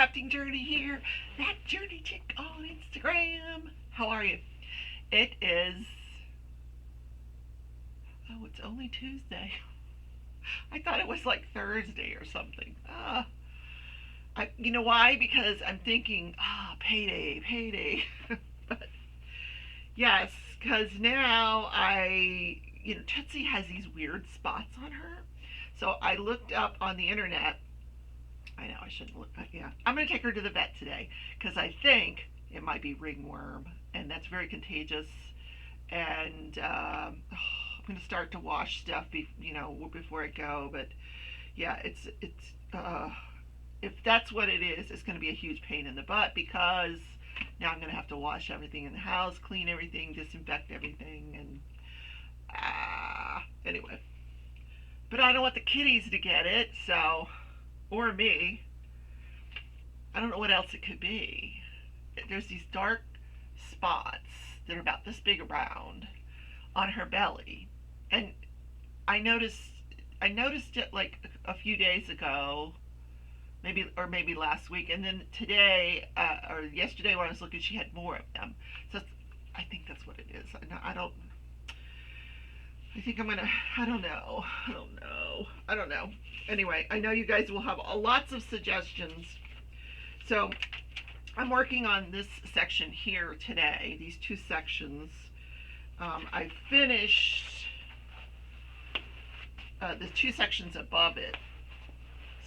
crafting journey here. That journey chick on Instagram. How are you? It is. Oh, it's only Tuesday. I thought it was like Thursday or something. You know why? Because I'm thinking, payday, payday. But yes, because now Tootsie has these weird spots on her. So I looked up on the internet. I know I shouldn't look. Yeah, I'm going to take her to the vet today because I think it might be ringworm, and that's very contagious. And I'm going to start to wash stuff, before I go. But yeah, if that's what it is, it's going to be a huge pain in the butt because now I'm going to have to wash everything in the house, clean everything, disinfect everything, and anyway. But I don't want the kitties to get it, so, or me. I don't know what else it could be. There's these dark spots that are about this big around on her belly, and I noticed it like a few days ago, maybe last week, and then today or yesterday when I was looking, she had more of them. So I think that's what it is. I think I'm gonna. I don't know. Anyway, I know you guys will have lots of suggestions. So I'm working on this section here today. These two sections. I finished the two sections above it.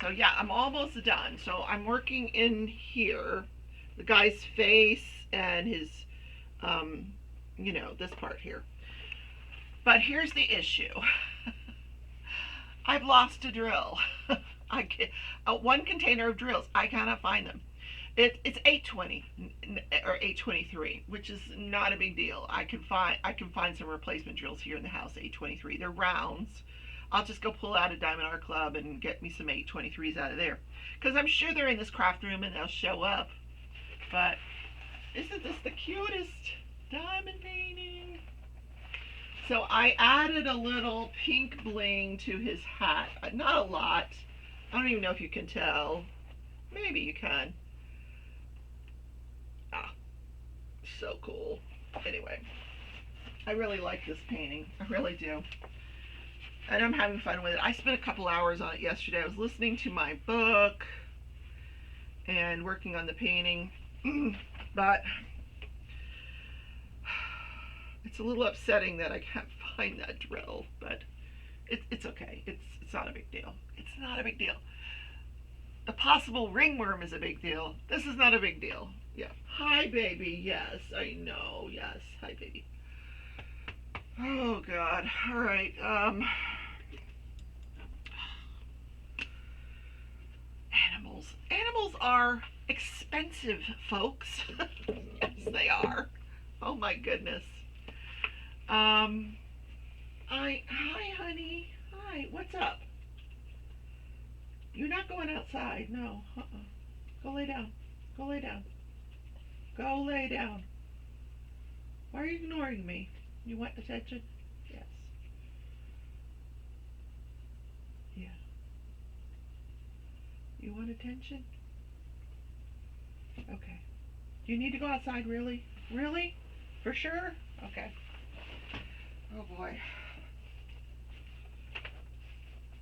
So yeah, I'm almost done. So I'm working in here, the guy's face and his, this part here. But here's the issue. I've lost a drill. One container of drills. I cannot find them. It's 820 or 823, which is not a big deal. I can find some replacement drills here in the house. 823. They're rounds. I'll just go pull out a Diamond Art Club and get me some 823s out of there, because I'm sure they're in this craft room and they'll show up. But isn't this the cutest diamond painting? So I added a little pink bling to his hat. Not a lot. I don't even know if you can tell. Maybe you can. So cool. Anyway, I really like this painting. I really do. And I'm having fun with it. I spent a couple hours on it yesterday. I was listening to my book and working on the painting. But it's a little upsetting that I can't find that drill, but it's okay. It's not a big deal. It's not a big deal. The possible ringworm is a big deal. This is not a big deal. Yeah. Hi, baby. Yes, I know. Yes. Hi, baby. Oh, God. All right. Animals are expensive, folks. Yes, they are. Oh, my goodness. Hi, honey. Hi, what's up? You're not going outside. No. Go lay down. Go lay down. Go lay down. Why are you ignoring me? You want attention? Yes. Yeah. You want attention? Okay. Do you need to go outside, really? Really? For sure? Okay. Oh boy.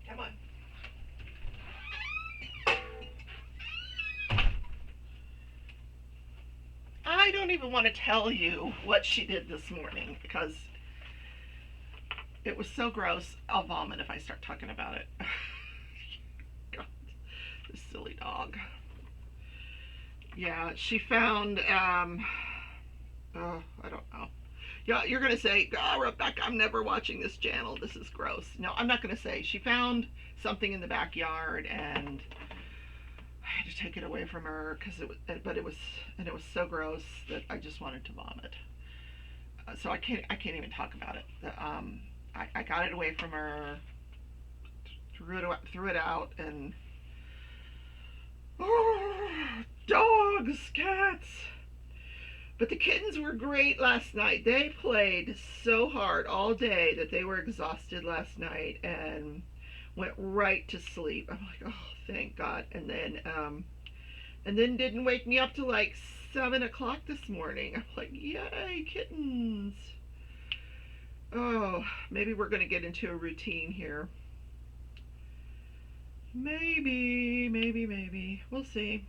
Come on. I don't even want to tell you what she did this morning because it was so gross. I'll vomit if I start talking about it. God, this silly dog. Yeah, she found, I don't know. Yeah, you're going to say, Rebecca, I'm never watching this channel. This is gross. No, I'm not going to say. She found something in the backyard and I had to take it away from her because it was so gross that I just wanted to vomit. So I can't even talk about it. I got it away from her, threw it out, and dogs, cats. But the kittens were great last night. They played so hard all day that they were exhausted last night and went right to sleep. I'm like, oh, thank God. And then and then didn't wake me up till like 7 o'clock this morning. I'm like, yay, kittens. Oh, maybe we're going to get into a routine here. Maybe. We'll see.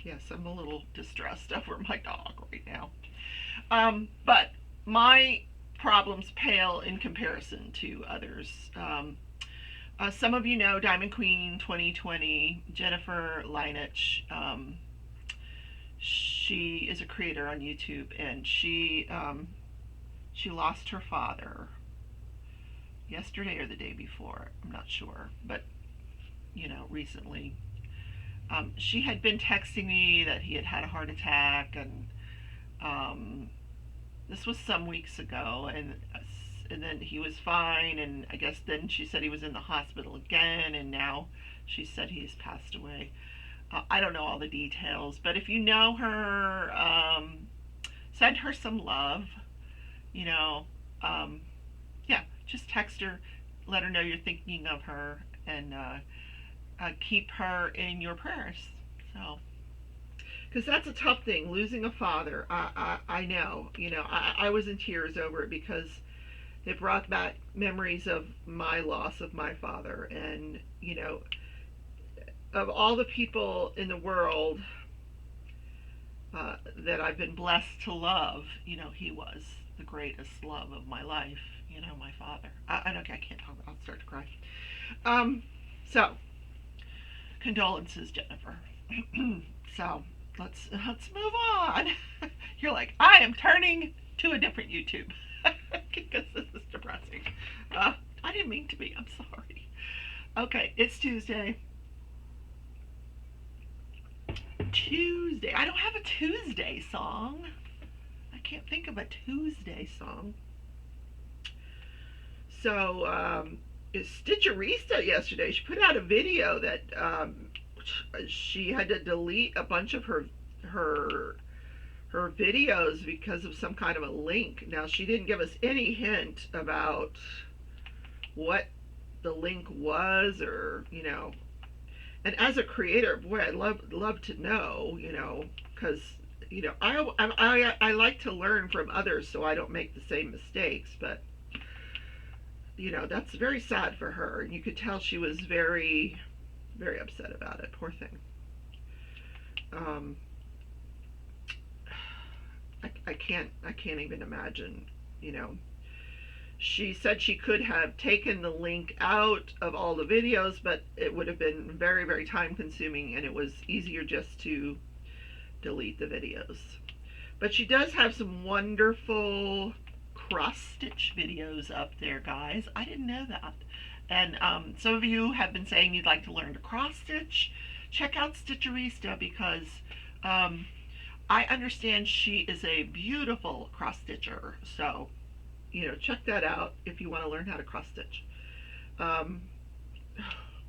Yes, I'm a little distressed over my dog right now. But my problems pale in comparison to others. Some of you know Diamond Queen 2020, Jennifer Linich. She is a creator on YouTube, and she lost her father yesterday or the day before. I'm not sure, but recently. She had been texting me that he had had a heart attack, and this was some weeks ago, and then he was fine, and I guess then she said he was in the hospital again, and now she said he's passed away. I don't know all the details, but if you know her, send her some love. Yeah, just text her, let her know you're thinking of her, and keep her in your prayers. So, because that's a tough thing, losing a father. I know. I was in tears over it because it brought back memories of my loss of my father, and of all the people in the world that I've been blessed to love, he was the greatest love of my life. My father. Okay, I can't talk. I'll start to cry. So, condolences, Jennifer. So let's move on. You're like, I am turning to a different YouTube because this is depressing. I didn't mean to be. I'm sorry. Okay, it's Tuesday. I don't have a Tuesday song. I can't think of a Tuesday song. So, Stitcherista yesterday, she put out a video that she had to delete a bunch of her videos because of some kind of a link. Now, she didn't give us any hint about what the link was, or and as a creator, boy, I'd love to know, because I like to learn from others so I don't make the same mistakes. But that's very sad for her, and you could tell she was very, very upset about it. Poor thing. I can't even imagine. She said she could have taken the link out of all the videos, but it would have been very, very time consuming, and it was easier just to delete the videos. But she does have some wonderful cross stitch videos up there, guys. I didn't know that. And some of you have been saying you'd like to learn to cross stitch. Check out Stitcherista because I understand she is a beautiful cross stitcher. So, check that out if you want to learn how to cross stitch. Oh,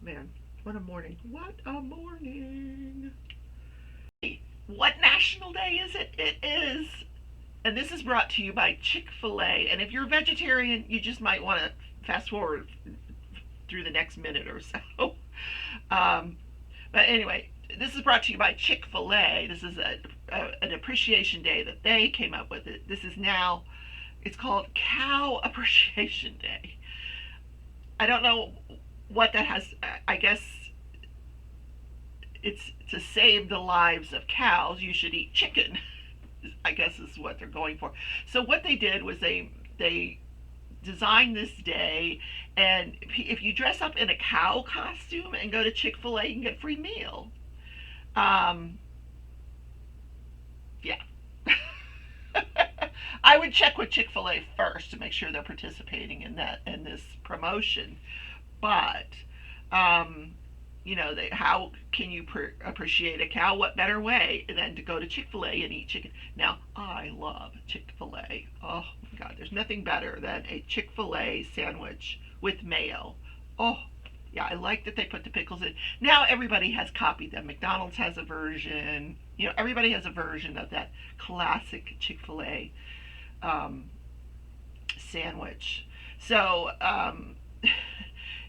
man, what a morning. What a morning. What national day is it? It is. And this is brought to you by Chick-fil-A. And if you're a vegetarian, you just might want to fast forward through the next minute or so. But anyway, this is brought to you by Chick-fil-A. This is an appreciation day that they came up with. This is now, it's called Cow Appreciation Day. I don't know what that has, I guess it's to save the lives of cows, you should eat chicken, I guess is what they're going for. So what they did was they designed this day, and if you dress up in a cow costume and go to Chick-fil-A, you can get a free meal. Yeah. I would check with Chick-fil-A first to make sure they're participating in this promotion. But how can you appreciate a cow? What better way than to go to Chick-fil-A and eat chicken? Now, I love Chick-fil-A. Oh my God, there's nothing better than a Chick-fil-A sandwich with mayo. Oh, yeah, I like that they put the pickles in. Now everybody has copied them. McDonald's has a version. Everybody has a version of that classic Chick-fil-A sandwich. So,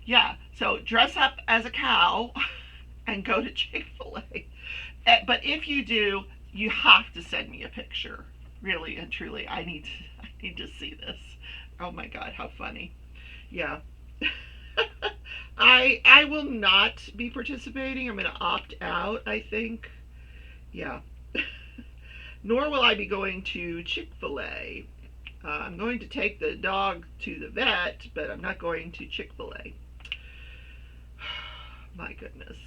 yeah, so dress up as a cow and go to Chick-fil-A. But if you do, you have to send me a picture. Really and truly, I need to see this. Oh my God, how funny. Yeah. I will not be participating. I'm going to opt out, I think. Yeah. Nor will I be going to Chick-fil-A. I'm going to take the dog to the vet, but I'm not going to Chick-fil-A. My goodness.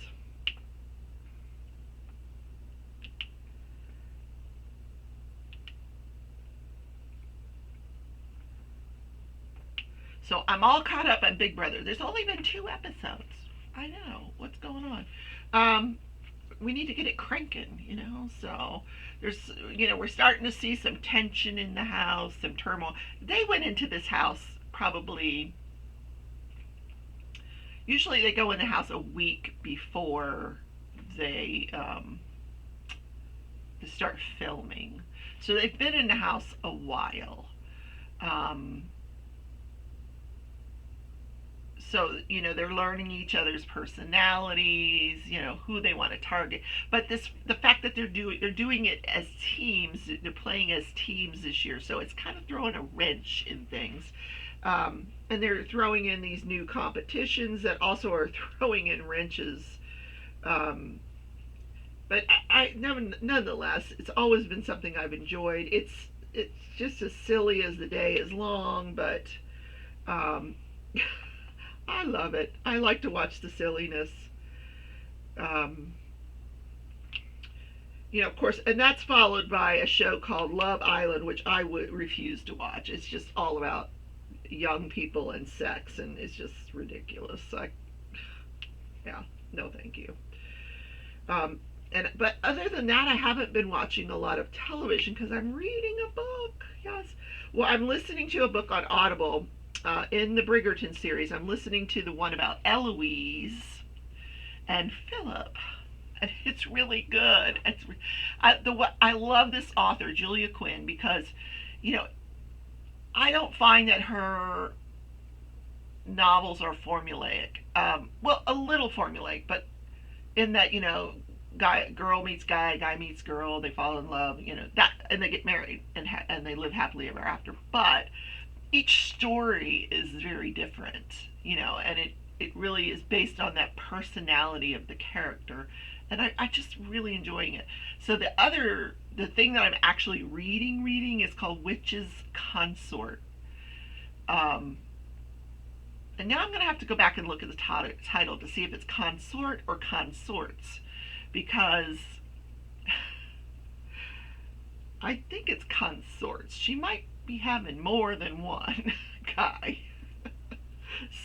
So I'm all caught up on Big Brother. There's only been 2 episodes. I know. What's going on? We need to get it cranking, So there's, we're starting to see some tension in the house, some turmoil. They went into this house probably, usually they go in the house a week before they start filming. So they've been in the house a while. So they're learning each other's personalities, who they want to target. But the fact that they're doing it as teams, they're playing as teams this year, so it's kind of throwing a wrench in things. And they're throwing in these new competitions that also are throwing in wrenches. But nonetheless, it's always been something I've enjoyed. It's just as silly as the day is long, but I love it. I like to watch the silliness. Of course, and that's followed by a show called Love Island, which I would refuse to watch. It's just all about young people and sex, and it's just ridiculous. Yeah, no thank you. But other than that, I haven't been watching a lot of television because I'm reading a book. Yes. Well, I'm listening to a book on Audible. In the Bridgerton series, I'm listening to the one about Eloise and Philip, and it's really good. I love this author, Julia Quinn, because I don't find that her novels are formulaic. Well, a little formulaic, but in that girl meets guy meets girl, they fall in love, that, and they get married and they live happily ever after. But each story is very different, and it really is based on that personality of the character, and I just really enjoying it. So the thing that I'm actually reading is called Witch's Consort. And now I'm going to have to go back and look at the title to see if it's consort or consorts, because, I think it's consorts. She might be having more than one guy.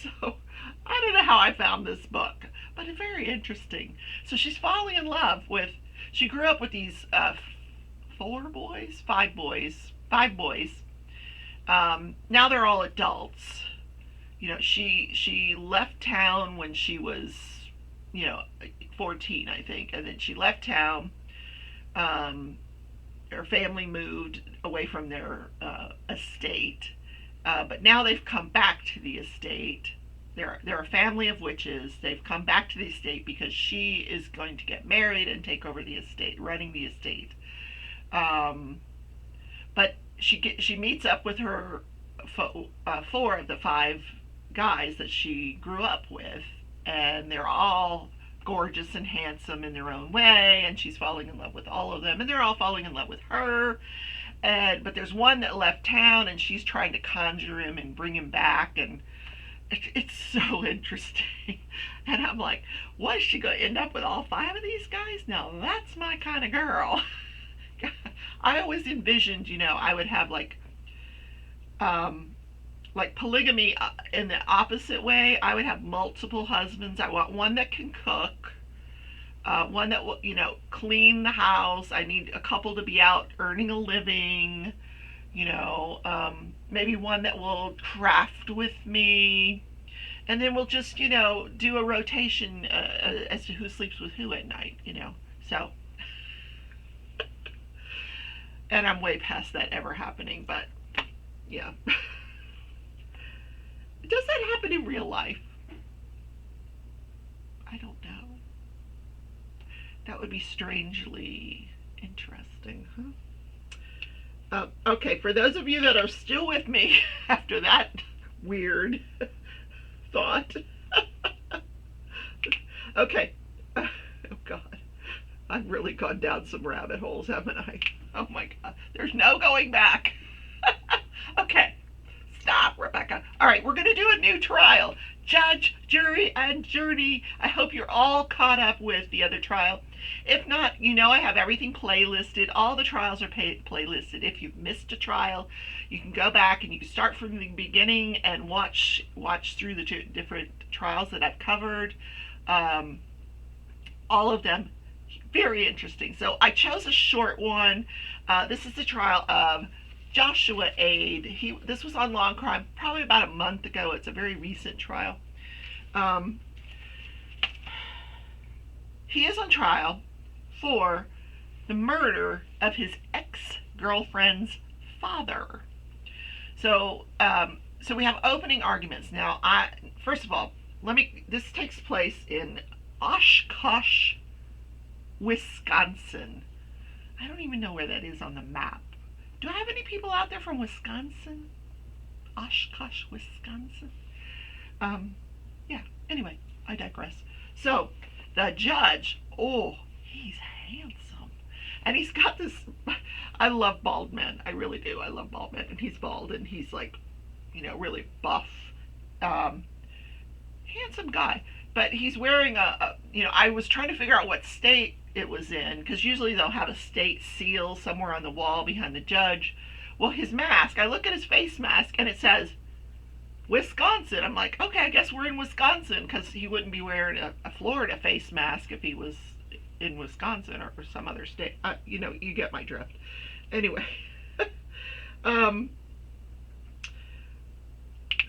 So I don't know how I found this book, but it's very interesting. So she's falling in love with, she grew up with these five boys. Now they're all adults. You know, she left town when she was, 14, I think, and then she left town. Her family moved away from their estate, but now they've come back to the estate. They're a family of witches. They've come back to the estate because she is going to get married and take over the estate, running the estate. But she meets up with her four of the five guys that she grew up with, and they're all gorgeous and handsome in their own way, and she's falling in love with all of them, and they're all falling in love with her. But there's one that left town, and she's trying to conjure him and bring him back, and it's so interesting. And I'm like, what, is she going to end up with all five of these guys? Now that's my kind of girl. I always envisioned, I would have like polygamy in the opposite way. I would have multiple husbands. I want one that can cook, one that will, clean the house. I need a couple to be out earning a living, maybe one that will craft with me. And then we'll just, do a rotation as to who sleeps with who at night, So, and I'm way past that ever happening, but yeah. Does that happen in real life? I don't know. That would be strangely interesting, huh? Okay, for those of you that are still with me after that weird thought. Okay. Oh, God. I've really gone down some rabbit holes, haven't I? Oh, my God. There's no going back. Okay. Stop, Rebecca. All right, we're going to do a new trial. Judge, jury, and jury. I hope you're all caught up with the other trial. If not, I have everything playlisted. All the trials are playlisted. If you've missed a trial, you can go back and you can start from the beginning and watch through the different trials that I've covered. All of them very interesting. So I chose a short one. This is the trial of Joshua Aide. This was on Long Crime probably about a month ago. It's a very recent trial. He is on trial for the murder of his ex-girlfriend's father. So we have opening arguments. Now, first of all, this takes place in Oshkosh, Wisconsin. I don't even know where that is on the map. Do I have any people out there from Wisconsin? Oshkosh, Wisconsin? Yeah, anyway, I digress. So, the judge, he's handsome. And he's got this, I love bald men. I really do. I love bald men. And he's bald and he's like, really buff. Handsome guy. But he's wearing I was trying to figure out what state it was in, because usually they'll have a state seal somewhere on the wall behind the judge. Well, his mask, I look at his face mask and it says Wisconsin. I'm like, okay, I guess we're in Wisconsin, because he wouldn't be wearing a Florida face mask if he was in Wisconsin or some other state. You get my drift. Anyway.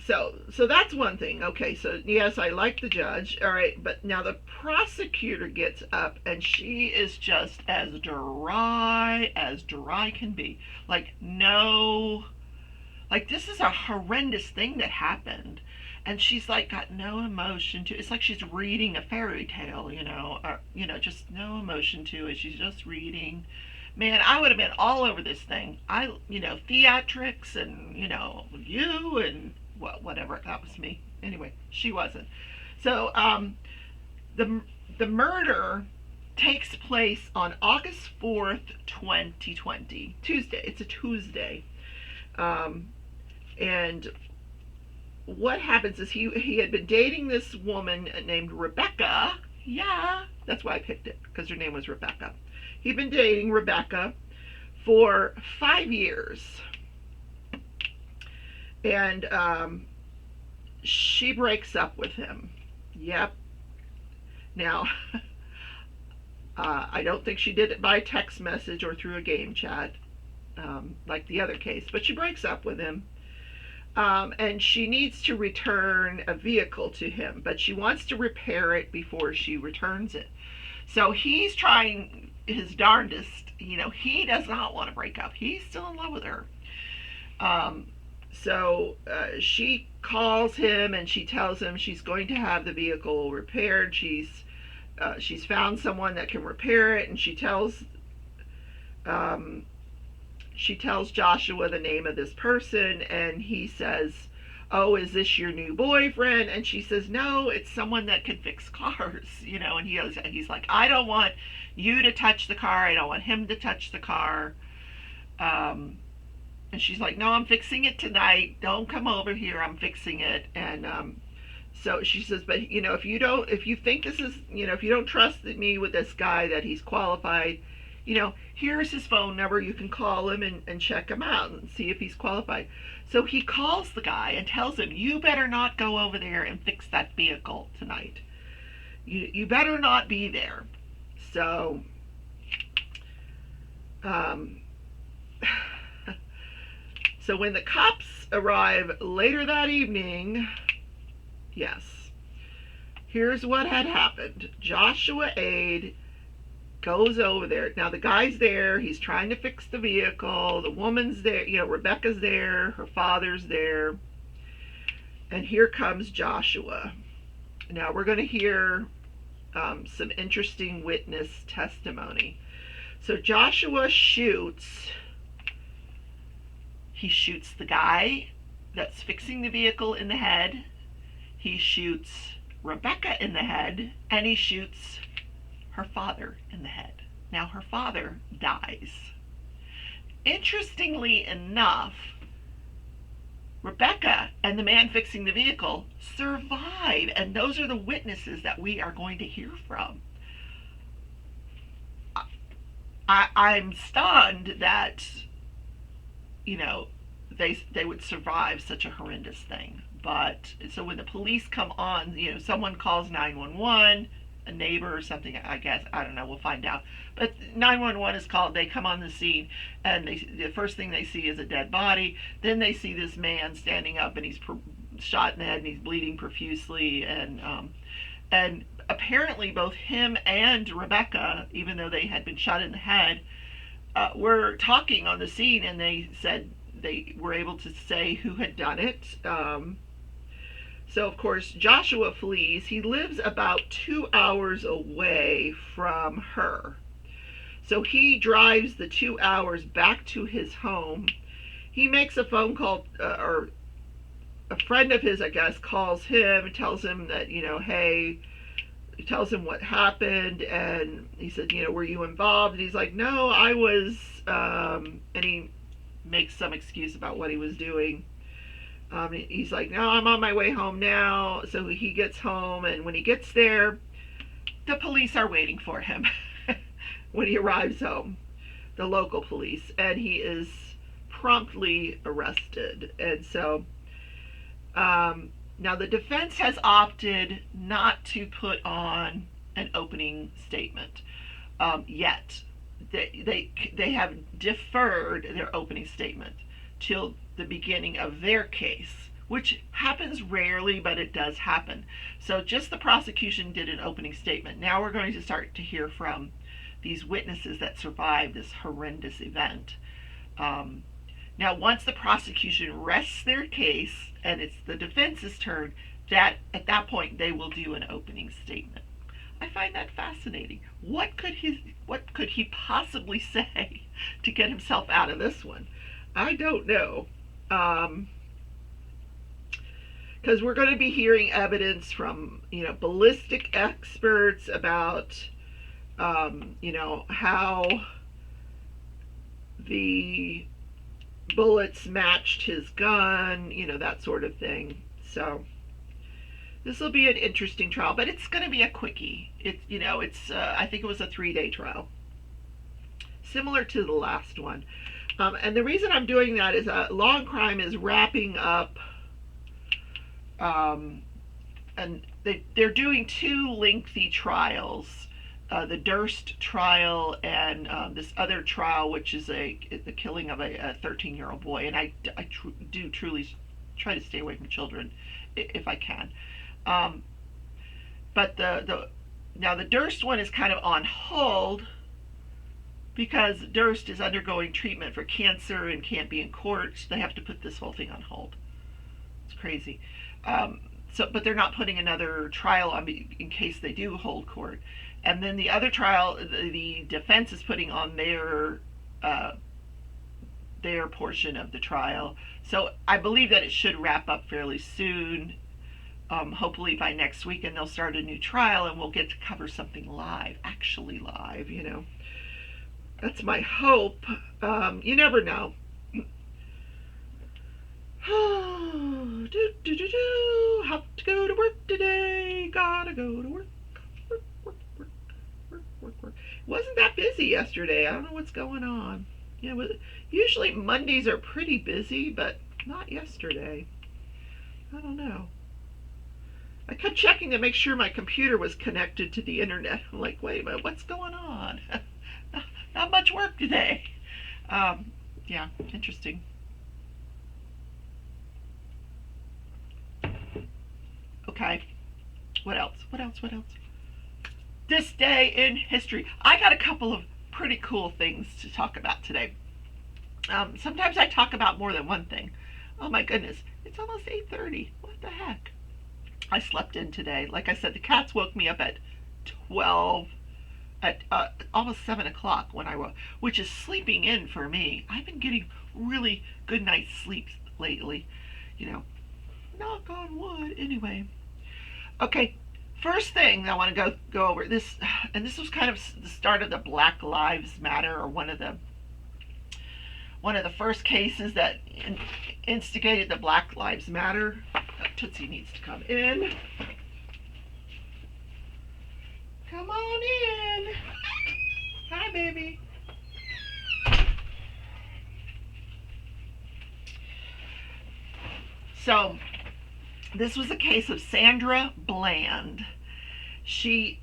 So that's one thing. Okay, so yes, I like the judge. All right, but now the prosecutor gets up and she is just as dry can be. Like, this is a horrendous thing that happened. And she's like got no emotion to it. It's like she's reading a fairy tale, just no emotion to it. She's just reading. Man, I would have been all over this thing. Theatrics and, you and whatever. That was me. Anyway, she wasn't. So, the murder takes place on August 4th, 2020. Tuesday. It's a Tuesday. And what happens is he had been dating this woman named Rebecca. Yeah, that's why I picked it, because her name was Rebecca. He'd been dating Rebecca for 5 years. And she breaks up with him. Yep. Now, I don't think she did it by text message or through a game chat, like the other case, but she breaks up with him. And she needs to return a vehicle to him, but she wants to repair it before she returns it. So he's trying his darndest. You know, he does not want to break up. He's still in love with her. So she calls him and she tells him she's going to have the vehicle repaired. She's found someone that can repair it, and she tells Joshua the name of this person, and he says, "Oh, is this your new boyfriend?" And she says, "No, it's someone that can fix cars," you know. And he's like, "I don't want you to touch the car. I don't want him to touch the car." And she's like, "No, I'm fixing it tonight. Don't come over here. I'm fixing it." And so she says, "But you know, if you think this is, you know, if you don't trust me with this guy that he's qualified, you know, here's his phone number. You can call him and check him out and see if he's qualified." So he calls the guy and tells him, "You better not go over there and fix that vehicle tonight. You better not be there." So so when the cops arrive later that evening, yes, here's what had happened. Joshua Aide goes over there. Now the guy's there. He's trying to fix the vehicle. The woman's there. You know, Rebecca's there. Her father's there. And here comes Joshua. Now we're going to hear some interesting witness testimony. So Joshua shoots. He shoots the guy that's fixing the vehicle in the head. He shoots Rebecca in the head, and he shoots her father in the head. Now her father dies. Interestingly enough, Rebecca and the man fixing the vehicle survive, and those are the witnesses that we are going to hear from. I'm stunned that, you know, they would survive such a horrendous thing. But so when the police come on, you know, someone calls 911, a neighbor or something, I guess, I don't know, we'll find out. But 911 is called. They come on the scene, and the first thing they see is a dead body. Then they see this man standing up, and he's shot in the head, and he's bleeding profusely, and apparently both him and Rebecca, even though they had been shot in the head, were talking on the scene, and they said they were able to say who had done it. So of course Joshua flees. He lives about 2 hours away from her. So he drives the 2 hours back to his home. He makes a phone call, or a friend of his, I guess, calls him and tells him that, you know, hey, he tells him what happened, and he said, you know, were you involved? And he's like, no, I was, and he makes some excuse about what he was doing. He's like, no, I'm on my way home now. So he gets home, and when he gets there, the police are waiting for him when he arrives home, the local police, and he is promptly arrested. And so now the defense has opted not to put on an opening statement yet. They have deferred their opening statement till the beginning of their case, which happens rarely, but it does happen. So just the prosecution did an opening statement. Now we're going to start to hear from these witnesses that survived this horrendous event. Now once the prosecution rests their case and it's the defense's turn, that at that point they will do an opening statement. I find that fascinating. What could he possibly say to get himself out of this one? I don't know. Because we're going to be hearing evidence from, you know, ballistic experts about, you know, how the bullets matched his gun, you know, that sort of thing. So this will be an interesting trial, but it's going to be a quickie. It's, you know, it's I think it was a 3-day trial. similar to the last one. And the reason I'm doing that is Law and Crime is wrapping up, and they're doing 2 lengthy trials, the Durst trial and this other trial, which is the killing of a 13-year-old boy. And I do truly try to stay away from children if I can. But now the Durst one is kind of on hold because Durst is undergoing treatment for cancer and can't be in court. So they have to put this whole thing on hold. It's crazy. But they're not putting another trial on in case they do hold court. And then the other trial, the defense is putting on their portion of the trial. So I believe that it should wrap up fairly soon. Hopefully by next week, and they'll start a new trial, and we'll get to cover something live, actually live. That's my hope. You never know. Have to go to work today. Gotta go to work. Work. It wasn't that busy yesterday. I don't know what's going on. Usually Mondays are pretty busy, but not yesterday. I don't know. I kept checking to make sure my computer was connected to the internet. I'm like, wait a minute, what's going on? Not much work today. Yeah, interesting. Okay, what else? This day in history. I got a couple of pretty cool things to talk about today. Sometimes I talk about more than one thing. Oh my goodness, it's almost 8:30. What the heck? I slept in today. Like I said, the cats woke me up at 12, at almost 7 o'clock when I woke, which is sleeping in for me. I've been getting really good night's sleep lately. Knock on wood. Anyway. Okay, first thing I want to go over this, and this was kind of the start of the Black Lives Matter, or one of the first cases that instigated the Black Lives Matter. Tootsie needs to come in. Come on in. Hi, baby. So, this was a case of Sandra Bland. This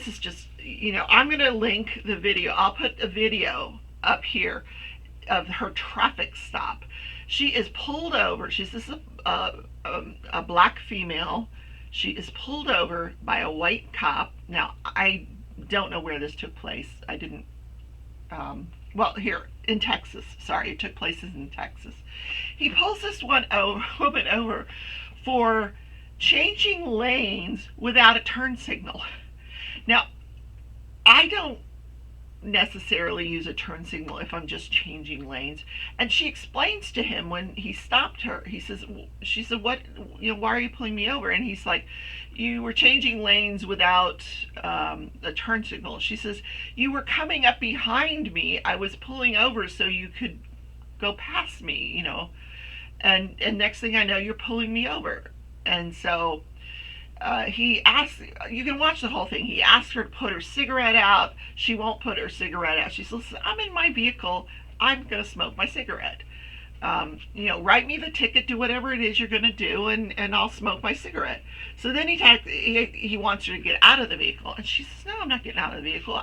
is just, I'm going to link the video. I'll put a video up here of her traffic stop. She is pulled over. She's a black female. She is pulled over by a white cop. Now, I don't know where this took place. I didn't, here, in Texas. Sorry, it took place in Texas. He pulls this woman over for changing lanes without a turn signal. Now, I don't necessarily use a turn signal if I'm just changing lanes. And she explains to him when he stopped her. She said, what, why are you pulling me over? And he's like, you were changing lanes without a turn signal. She says, you were coming up behind me. I was pulling over so you could go past me, and next thing I know, you're pulling me over. And so he asks, you can watch the whole thing. He asks her to put her cigarette out. She won't put her cigarette out. She says, I'm in my vehicle. I'm going to smoke my cigarette. Write me the ticket, do whatever it is you're going to do, and I'll smoke my cigarette. So then he wants her to get out of the vehicle. And she says, no, I'm not getting out of the vehicle.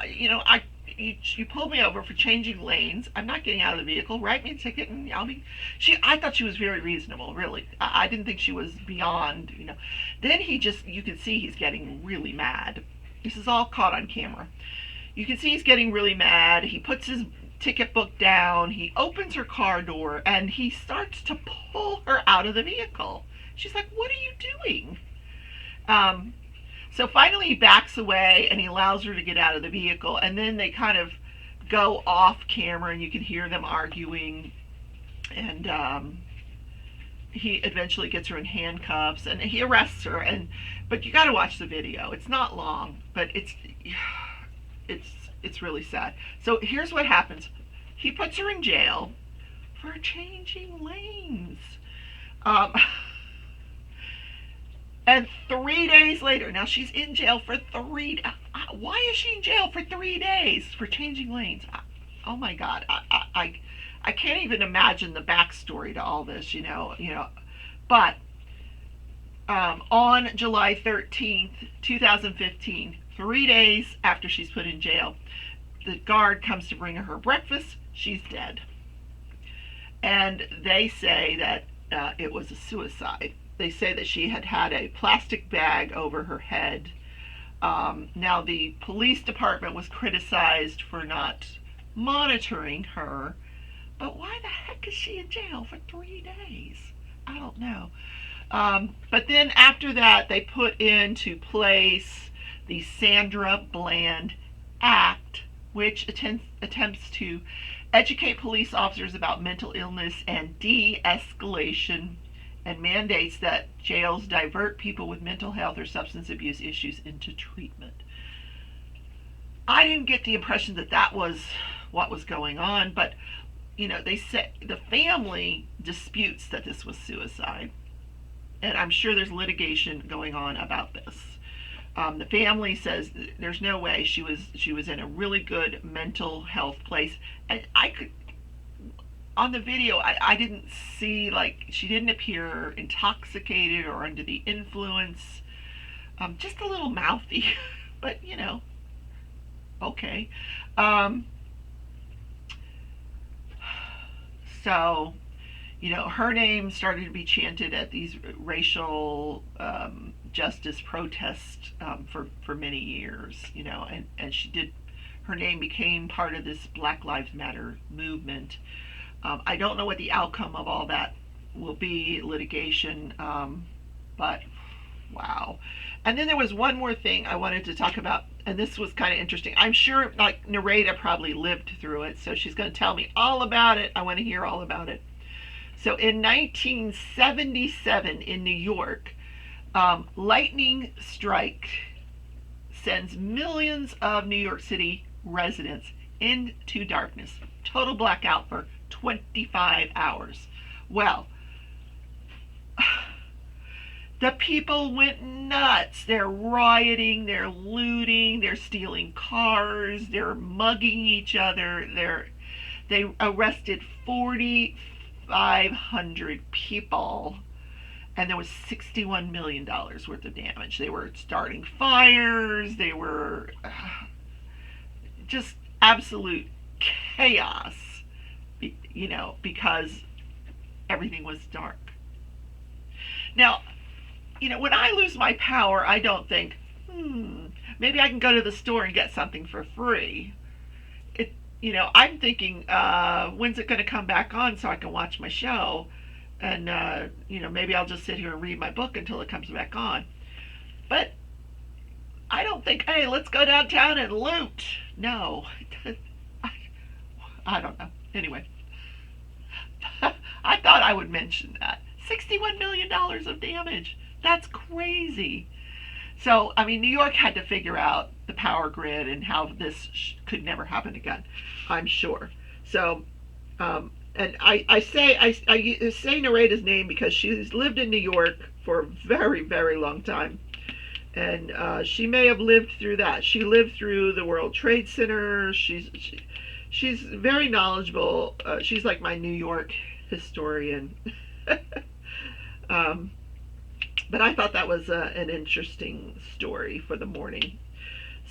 You pulled me over for changing lanes. I'm not getting out of the vehicle. Write me a ticket, and I thought she was very reasonable, really. I didn't think she was beyond, Then you can see he's getting really mad. This is all caught on camera. You can see he's getting really mad. He puts his ticket book down. He opens her car door, and he starts to pull her out of the vehicle. She's like, what are you doing? So finally he backs away and he allows her to get out of the vehicle, and then they kind of go off camera and you can hear them arguing, and he eventually gets her in handcuffs and he arrests her, but you got to watch the video. It's not long, but it's really sad. So here's what happens. He puts her in jail for changing lanes. And 3 days later, now she's in jail for why is she in jail for 3 days for changing lanes? Oh my God, I can't even imagine the backstory to all this, But on July 13th, 2015, 3 days after she's put in jail, the guard comes to bring her breakfast. She's dead. And they say that it was a suicide. They say that she had had a plastic bag over her head. Now, the police department was criticized for not monitoring her, but why the heck is she in jail for 3 days? I don't know. But then after that, they put into place the Sandra Bland Act, which attempts to educate police officers about mental illness and de-escalation, and mandates that jails divert people with mental health or substance abuse issues into treatment. I didn't get the impression that that was what was going on, but they said the family disputes that this was suicide, and I'm sure there's litigation going on about this. The family says there's no way. She was in a really good mental health place, and I could, on the video, I didn't see, like, she didn't appear intoxicated or under the influence. Just a little mouthy, but okay. So, her name started to be chanted at these racial justice protests for many years, and she did. Her name became part of this Black Lives Matter movement. I don't know what the outcome of all that will be, litigation, but wow. And then there was one more thing I wanted to talk about, and this was kind of interesting. I'm sure, like, Narrate probably lived through it, so she's going to tell me all about it. I want to hear all about it. So in 1977 in New York, lightning strike sends millions of New York City residents into darkness. Total blackout for 25 hours. Well, the people went nuts. They're rioting, they're looting, they're stealing cars, they're mugging each other. They arrested 4,500 people, and there was $61 million worth of damage. They were starting fires. They were just absolute chaos, because everything was dark. Now, when I lose my power, I don't think, maybe I can go to the store and get something for free. I'm thinking, when's it going to come back on so I can watch my show? And, maybe I'll just sit here and read my book until it comes back on. But I don't think, hey, let's go downtown and loot. No. I don't know. Anyway, I thought I would mention that. $61 million of damage. That's crazy. So, New York had to figure out the power grid and how this could never happen again, I'm sure. So, and I say Narrate's name because she's lived in New York for a very, very long time. And she may have lived through that. She lived through the World Trade Center. She's very knowledgeable. She's like my New York historian. But I thought that was an interesting story for the morning.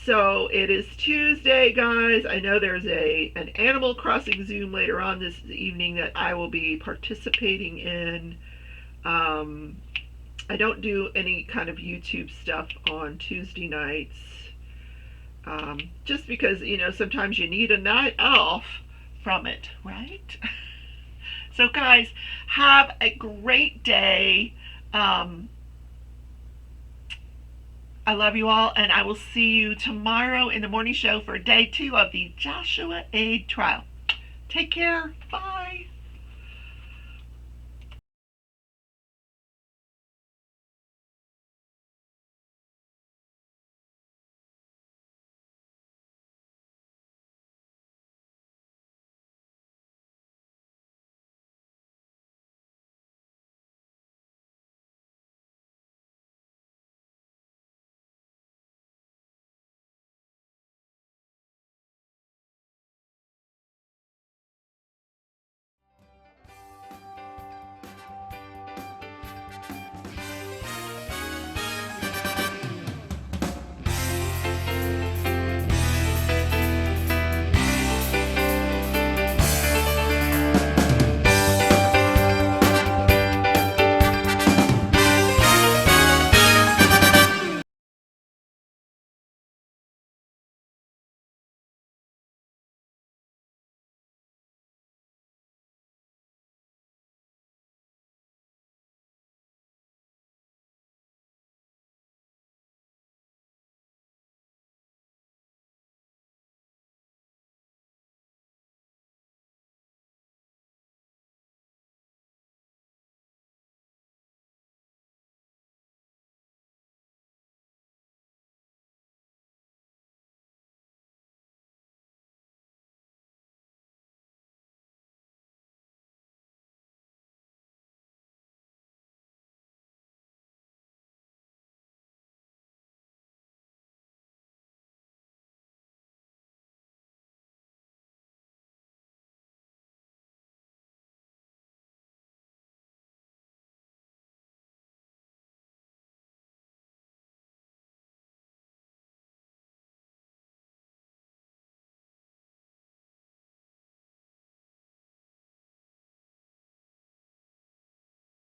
So it is Tuesday, guys. I know there's an Animal Crossing Zoom later on this evening that I will be participating in. I don't do any kind of YouTube stuff on Tuesday nights. Just because, sometimes you need a night off from it, right? So guys, have a great day. I love you all, and I will see you tomorrow in the morning show for day 2 of the Joshua Aide trial. Take care. Bye.